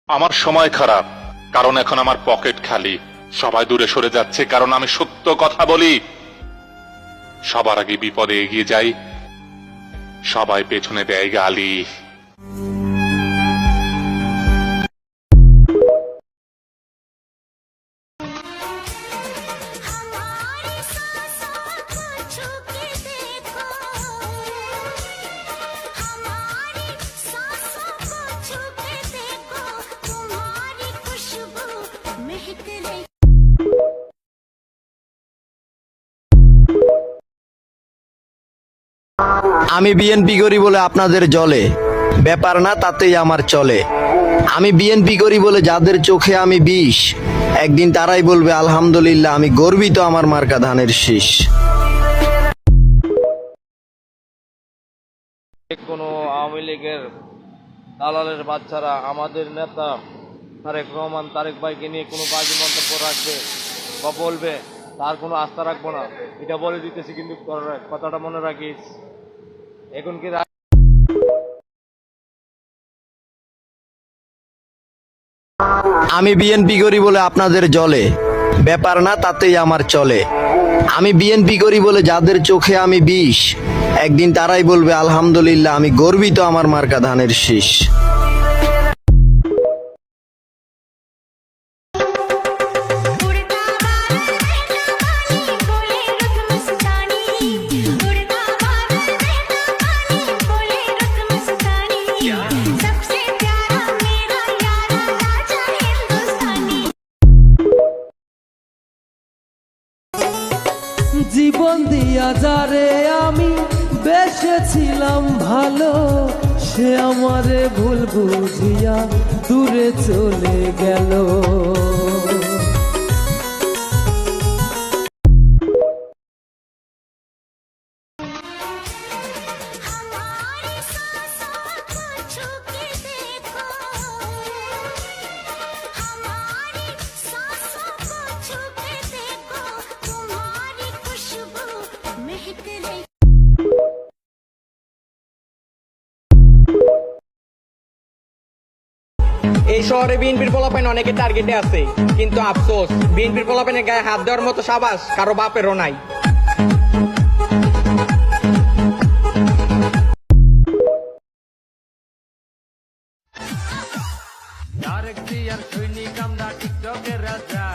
আমার সময় খারাপ, কারণ এখন আমার পকেট খালি। সবাই দূরে সরে যাচ্ছে কারণ আমি সত্য কথা বলি। সবার আগে বিপদে এগিয়ে যাই, সবাই পেছনে দেয় গালি। আমি বিএনপি করি বলে আপনাদের জলে, ব্যাপার না তাতেই আমার চলে। আমি বিএনপি করি বলে যাদের চোখে আমি বিষ, একদিন তারাই বলবে আলহামদুলিল্লাহ আমি গর্বিত আমার মার্কা ধানের শীষ। কোনো আওয়ামী লীগের দালালের বাচ্চারা আমাদের নেতা তারেক ভাইকে নিয়ে কোনো বাজে মন্তব্য রাখবে বা বলবে, তার কোনো আস্থা রাখবো না, এটা বলে দিতেছি। কিন্তু কথাটা মনে রাখিস, এখন কি আমি বিএনপি করি বলে আপনাদের জলে, ব্যাপার না তাতেই আমার চলে। আমি বিএনপি করি বলে যাদের চোখে আমি বিষ, একদিন তারাই বলবে আলহামদুলিল্লাহ আমি গর্বিত আমার মার্কা ধানের শীষ। জীবন দিয়া যারে আমি বেসেছিলাম ভালো, সে আমারে ভুল বুঝিয়া দূরে চলে গেল। এই শহরে বিএনপির পোলাপাইন অনেকে টার্গেটে আছে, কিন্তু আফসোস বিএনপির পোলাপাইনের গায়ে হাত দেওয়ার মতো সাবাস কারো বাপেরও নাই। সৈনিক আমরা টিকটকের রাজা।